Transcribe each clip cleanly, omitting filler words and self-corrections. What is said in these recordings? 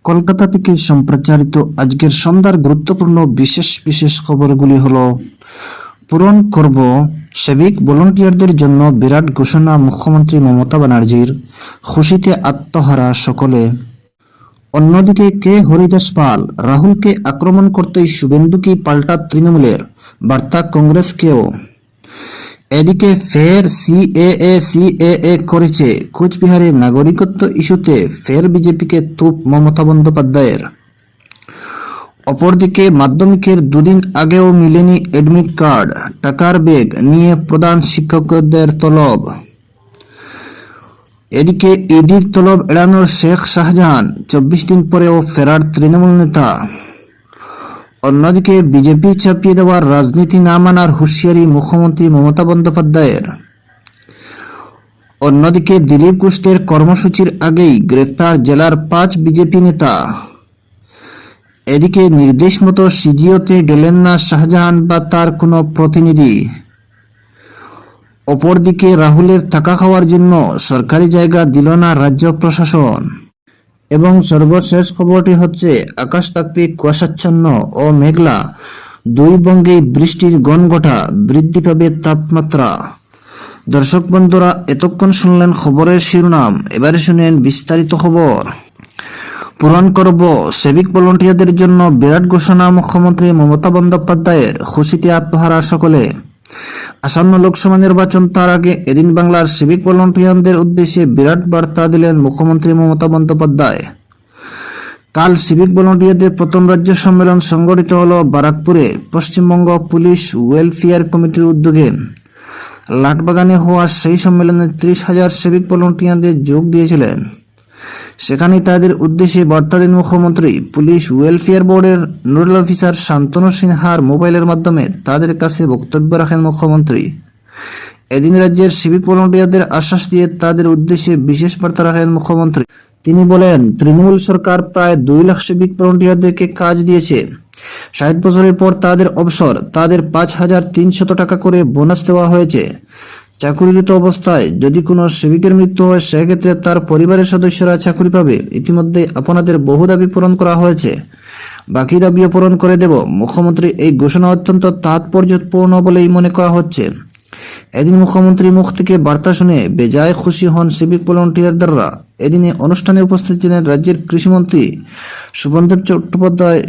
কলকাতা থেকে সম্প্রচারিত আজকের সন্ধ্যার গুরুত্বপূর্ণ বিশেষ বিশেষ খবরগুলি হলো: পূরণ করব সিভিক ভলান্টিয়ারদের জন্য বিরাট ঘোষণা মুখ্যমন্ত্রী মমতা ব্যানার্জির, খুশিতে আত্মহারা সকলে। অন্যদিকে কে হরিদাস পাল, রাহুলকে আক্রমণ করতেই শুভেন্দুকে পাল্টা তৃণমূলের, বার্তা কংগ্রেসকেও। এদিকে ফের সিএএ করেছে কোচবিহারে, নাগরিকত্ব ইস্যুতে ফের বিজেপিকে তুপ মমতা বন্দ্যোপাধ্যায়ের। অপরদিকে মাধ্যমিকের দুদিন আগেও মিলেনি এডমিট কার্ড, টাকার ব্যাগ নিয়ে প্রধান শিক্ষকদের তলব। এদিকে ইডির তলব এড়ানোর শেখ শাহজাহান, 24 দিন পরেও ফেরার তৃণমূল নেতা। অন্যদিকে বিজেপি চাপিয়ে দেওয়ার রাজনীতি না মানার হুঁশিয়ারি মুখ্যমন্ত্রী মমতা বন্দ্যোপাধ্যায়ের। অন্যদিকে দিলীপ ঘোষের কর্মসূচির আগেই গ্রেফতার জেলার 5 বিজেপি নেতা। এদিকে নির্দেশ মতো সিজিওতে গেলেন না শাহজাহান বা তার কোনো প্রতিনিধি। অপরদিকে রাহুলের টাকা খাওয়ার জন্য সরকারি জায়গা দিল না রাজ্য প্রশাসন। এবং সর্বশেষ খবরটি হচ্ছে, আকাশ থাকবে কুয়াশাচ্ছন্ন ও মেঘলা, দুই বঙ্গে বৃষ্টির গনগটা, বৃদ্ধি পাবে তাপমাত্রা। দর্শক বন্ধুরা, এতক্ষণ শুনলেন খবরের শিরোনাম, এবারে শুনেন বিস্তারিত খবর। পূরণ করব সিভিক ভলান্টিয়ারদের জন্য বিরাট ঘোষণা মুখ্যমন্ত্রী মমতা বন্দ্যোপাধ্যায়ের, খুশিতে আত্মহারা সকলে। আসন্ন লোকসভা নির্বাচন তার আগে এদিন বাংলার সিভিক ভলান্টিয়ারদের উদ্দেশ্যে বিরাট বার্তা দিলেন মুখ্যমন্ত্রী মমতা বন্দ্যোপাধ্যায়। কাল সিভিক ভলান্টিয়ারদের প্রথম রাজ্য সম্মেলন সংগঠিত হল বারাকপুরে। পশ্চিমবঙ্গ পুলিশ ওয়েলফেয়ার কমিটির উদ্যোগে লাটবাগানে হওয়া সেই সম্মেলনে 30,000 সিভিক ভলান্টিয়ারদের যোগ দিয়েছিলেন। সেখানে তাদের উদ্দেশ্যে বার্তা দেন মুখ্যমন্ত্রী। পুলিশ ওয়েলফেয়ার বোর্ডের নোডাল অফিসার শান্তনু সিনহার মোবাইলের মাধ্যমে তাদের কাছে বক্তব্য রাখেন মুখ্যমন্ত্রী। এদিন রাজ্যের সিভিক ভলান্টিয়ারদের আশ্বাস দিয়ে তাদের উদ্দেশ্যে বিশেষ বার্তা রাখেন মুখ্যমন্ত্রী। তিনি বলেন, তৃণমূল সরকার প্রায় 2 লাখ সিভিক ভলান্টিয়ারদেরকে কাজ দিয়েছে। 60 বছরের পর তাদের অবসর, তাদের 5,300 টাকা করে বোনাস দেওয়া হয়েছে। চাকুরিরত অবস্থায় যদি কোনো সিভিকের মৃত্যু হয়, সেক্ষেত্রে তার পরিবারের সদস্যরা চাকরি পাবে। ইতিমধ্যে আপনাদের বহু দাবি পূরণ করা হয়েছে, বাকি দাবিও পূরণ করে দেব। মুখ্যমন্ত্রী এই ঘোষণা অত্যন্ত তাৎপর্যপূর্ণ বলেই মনে করা হচ্ছে। এদিন মুখ্যমন্ত্রীর মুখ থেকে বার্তা শুনে বেজায় খুশি হন সিভিক ভলান্টিয়াররা। এদিনে অনুষ্ঠানে উপস্থিত ছিলেন রাজ্যের কৃষিমন্ত্রী শুভেন্দু চট্টোপাধ্যায়,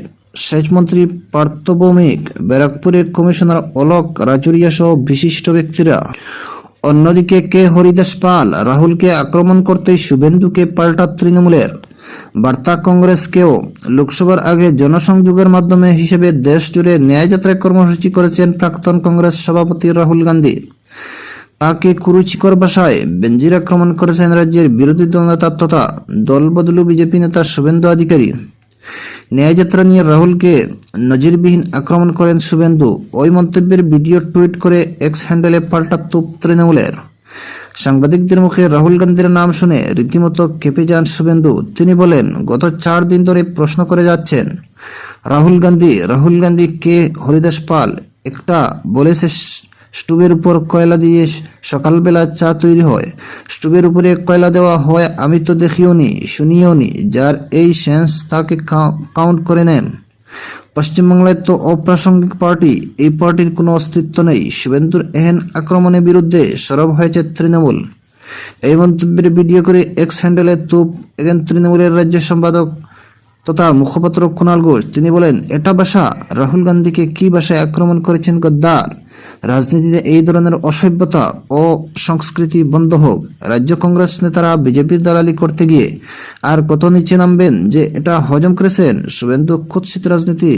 সেচমন্ত্রী পার্থ ভৌমিক, ব্যারাকপুরের কমিশনার অলোক রাজুরিয়া সহ বিশিষ্ট ব্যক্তিরা। অন্যদিকে কে হরিদাস পাল, রাহুলকে আক্রমণ করতেই শুভেন্দুকে পাল্টা তৃণমূলের, বার্তা কংগ্রেসকেও। লোকসভার আগে জনসংযোগের মাধ্যমে হিসেবে দেশ জুড়ে ন্যায়যাত্রার কর্মসূচি করেছেন প্রাক্তন কংগ্রেস সভাপতি রাহুল গান্ধী। তাকে কুরুচিকর ভাষায় বেনজির আক্রমণ করেছেন রাজ্যের বিরোধী দল নেতা তথা দলবদলু বিজেপি নেতা শুভেন্দু অধিকারী। ন্যায়যাত্রা নিয়ে রাহুলকে নজিরবিহীন আক্রমণ করেন শুভেন্দু। ওই মন্তব্যের ভিডিও টুইট করে এক্স হ্যান্ডেলে পাল্টা তুপ তৃণমূলের। সাংবাদিকদের মুখে রাহুল গান্ধীর নাম শুনে রীতিমতো কেঁপে যান শুভেন্দু। তিনি বলেন, গত 4 দিন ধরে প্রশ্ন করে যাচ্ছেন রাহুল গান্ধী কে হরিদাস পাল। একটা বলেছে স্টোভের উপর কয়লা দিয়ে সকালবেলা চা তৈরি হয়, স্টোভের উপরে কয়লা দেওয়া হয়, আমি তো দেখিওনি শুনিওনি। যার এই সেন্স তাকে কাউন্ট করে নেন। পশ্চিমবাংলায় তো অপ্রাসঙ্গিক পার্টি, এই পার্টির কোনো অস্তিত্ব নেই। শুভেন্দুর এহেন আক্রমণের বিরুদ্ধে সরব হয়েছে তৃণমূল। এই মন্তব্যের ভিডিও করে এক্স হ্যান্ডেলে তুপ এগেন তৃণমূলের রাজ্য সম্পাদক তথা মুখপাত্র কুণাল ঘোষ। তিনি বলেন, এটা ভাষা? রাহুল গান্ধীকে কি ভাষায় আক্রমণ করেছেন গদ্দার? রাজনীতিতে এই ধরনের অসভ্যতা ও সংস্কৃতি বন্ধ হোক। রাজ্য কংগ্রেস নেতারা বিজেপির দালালি করতে গিয়ে আর কত নিচে নামবেন যে এটা হজম করেছেন। শুভেন্দু কুৎসিত রাজনীতি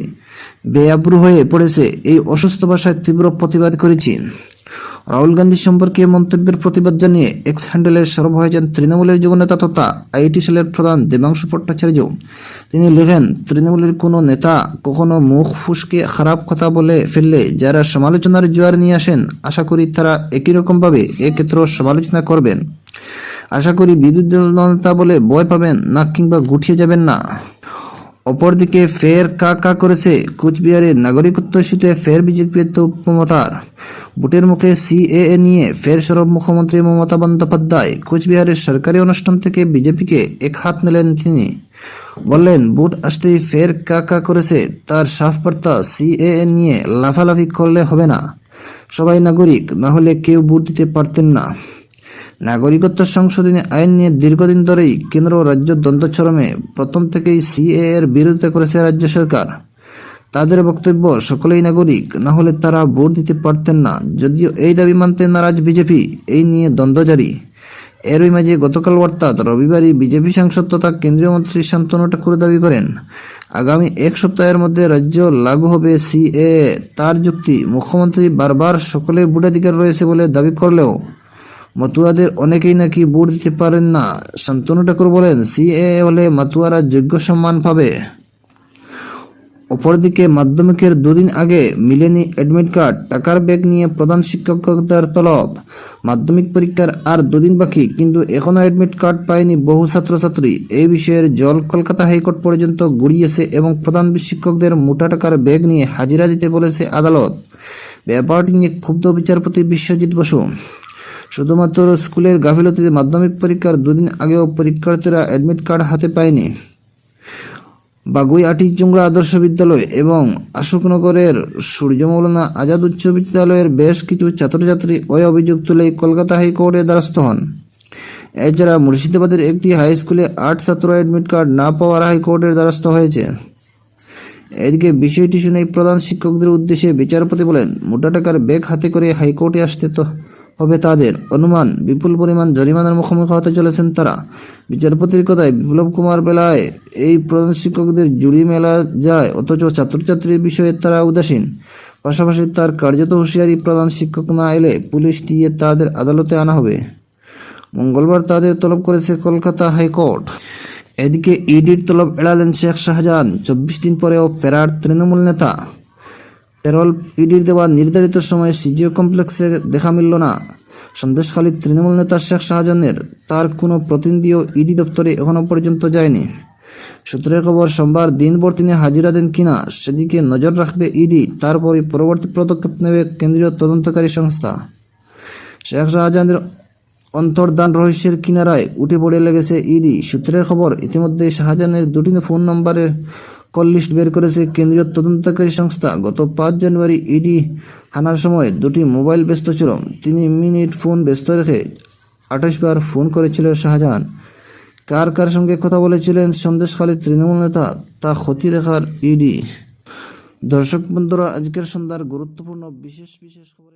বেআব্রু হয়ে পড়েছে, এই অসুস্থ ভাষায় তীব্র প্রতিবাদ করেছি। রাহুল গান্ধী সম্পর্কে মন্তব্যের প্রতিবাদ জানিয়ে এক্স হ্যান্ডেলের সরব হয়েছেন তৃণমূলের যুবনেতা তথা আইটি সেলের প্রধান দেবাংশু ভট্টাচার্য। তিনি লেখেন, তৃণমূলের কোনো নেতা কখনো মুখ ফুসকে খারাপ কথা বলে ফেললে যারা সমালোচনার জোয়ার নিয়ে আসেন, আশা করি তারা একই রকমভাবে এক্ষেত্রেও সমালোচনা করবেন। আশা করি বিরোধী দল নেতা বলে ভয় পাবেন না কিংবা গুটিয়ে যাবেন না। অপরদিকে ফের কা করেছে কোচবিহারের, নাগরিকত্ব ইস্যুতে ফের বিজেপির তুপ মমতার। ভোটের মুখে সিএএ নিয়ে ফের সরব মুখ্যমন্ত্রী মমতা বন্দ্যোপাধ্যায়। কোচবিহারের সরকারি অনুষ্ঠান থেকে বিজেপিকে এক হাত নিলেন তিনি। বললেন, ভোট আসতেই ফের কাকা করেছে তার সাফ বার্তা, সিএএ নিয়ে লাফালাফি করলে হবে না। সবাই নাগরিক না হলে কেউ ভোট দিতে পারতেন না। নাগরিকত্ব সংশোধনী আইন নিয়ে দীর্ঘদিন ধরেই কেন্দ্র ও রাজ্য দ্বন্দ্ব চরমে। প্রথম থেকেই সিএএ এর বিরোধিতা করেছে রাজ্য সরকার। তাদের বক্তব্য, সকলেই নাগরিক না হলে তারা ভোট দিতে পারতেন না। যদিও এই দাবি মানতে নারাজ বিজেপি, এই নিয়ে দ্বন্দ্ব জারি। এরই মাঝে গতকাল অর্থাৎ রবিবারই বিজেপি সাংসদ তথা কেন্দ্রীয় মন্ত্রী শান্তনু ঠাকুর দাবি করেন, আগামী এক সপ্তাহের মধ্যে রাজ্য লাগু হবে সিএএ। তার যুক্তি, মুখ্যমন্ত্রী বারবার সকলের ভোটাধিকার রয়েছে বলে দাবি করলেও মতুয়াদের অনেকেই নাকি ভোট দিতে পারেন না। শান্তনু ঠাকুর বলেন, সিএএ হলে মতুয়ারা যোগ্য সম্মান পাবে। অপরদিকে মাধ্যমিকের দুদিন আগে মিলেনি অ্যাডমিট কার্ড, টাকার ব্যাগ নিয়ে প্রধান শিক্ষকদের তলব। মাধ্যমিক পরীক্ষার আর দুদিন বাকি, কিন্তু এখনও অ্যাডমিট কার্ড পায়নি বহু ছাত্রছাত্রী। এই বিষয়ের জল কলকাতা হাইকোর্ট পর্যন্ত গড়িয়েছে এবং প্রধান শিক্ষকদের মোটা টাকার ব্যাগ নিয়ে হাজিরা দিতে বলেছে আদালত। ব্যাপারটি নিয়ে ক্ষুব্ধ বিচারপতি বিশ্বজিৎ বসু। শুধুমাত্র স্কুলের গাফিলতিতে মাধ্যমিক পরীক্ষার দুদিন আগেও পরীক্ষার্থীরা অ্যাডমিট কার্ড হাতে পায়নি। বাগুইআটি জুংরা আদর্শ বিদ্যালয় এবং অশোকনগরের সূর্য মৌলানা আজাদ উচ্চ বিদ্যালয়ের বেশ কিছু ছাত্রছাত্রী ওই অভিযোগ তুলেই কলকাতা হাইকোর্টের দ্বারস্থ হন। এছাড়া মুর্শিদাবাদের একটি হাই স্কুলে ৮ ছাত্র অ্যাডমিট কার্ড না পাওয়ার হাইকোর্টের দ্বারস্থ হয়েছে। এদিকে বিষয়টি শুনেই প্রধান শিক্ষকদের উদ্দেশ্যে বিচারপতি বলেন, মোটা টাকার ব্যাগ হাতে করে হাইকোর্টে আসতে তো হবে তাদের। অনুমান, বিপুল পরিমাণ জরিমানার মুখোমুখি হতে চলেছেন তারা। বিচারপতির কথায়, বিপ্লব কুমার বেলায় এই প্রধান শিক্ষকদের জুড়ি মেলা যায়, অথচ ছাত্রছাত্রীর বিষয়ে তারা উদাসীন। পাশাপাশি তার কার্যত হুঁশিয়ারি, প্রধান শিক্ষক না এলে পুলিশ দিয়ে তাদের আদালতে আনা হবে। মঙ্গলবার তাদের তলব করেছে কলকাতা হাইকোর্ট। এদিকে ইডির তলব এড়ালেন শেখ শাহজাহান। ২৪ দিন পরেও ফেরার তৃণমূল নেতা। প্যারোল ইডির দেওয়া নির্ধারিত সময়ে সিজিও কমপ্লেক্সে দেখা মিলল না সন্দেশখালীর তৃণমূল নেতা শেখ শাহজাহানের। তার কোনো প্রতিনিধিও ইডি দপ্তরে এখনও পর্যন্ত যায়নি। সূত্রের খবর, সোমবার দিনভর তিনি হাজিরা দেন কিনা সেদিকে নজর রাখবে ইডি। তারপরই পরবর্তী পদক্ষেপ নেবে কেন্দ্রীয় তদন্তকারী সংস্থা। শেখ শাহজাহানের অন্তর্ধান রহস্যের কিনারায় উঠে পড়ে লেগেছে ইডি। সূত্রের খবর, ইতিমধ্যে শাহজাহানের দুটি ফোন নম্বরের কল লিস্ট বের করেছে কেন্দ্রীয় তদন্তকারী সংস্থা। গত ৫ জানুয়ারি ইডি হানার সময় দুটি মোবাইল ব্যস্ত ছিল। ৩ মিনিট ফোন ব্যস্ত রেখে ২৮ বার ফোন করেছিল শাহজাহান। কার কার সঙ্গে কথা বলেছিলেন সন্দেশখালীর তৃণমূল নেতা, তা খতিয়ে দেখার ইডি। দর্শক বন্ধুরা, আজকের সন্ধ্যার গুরুত্বপূর্ণ বিশেষ খবর।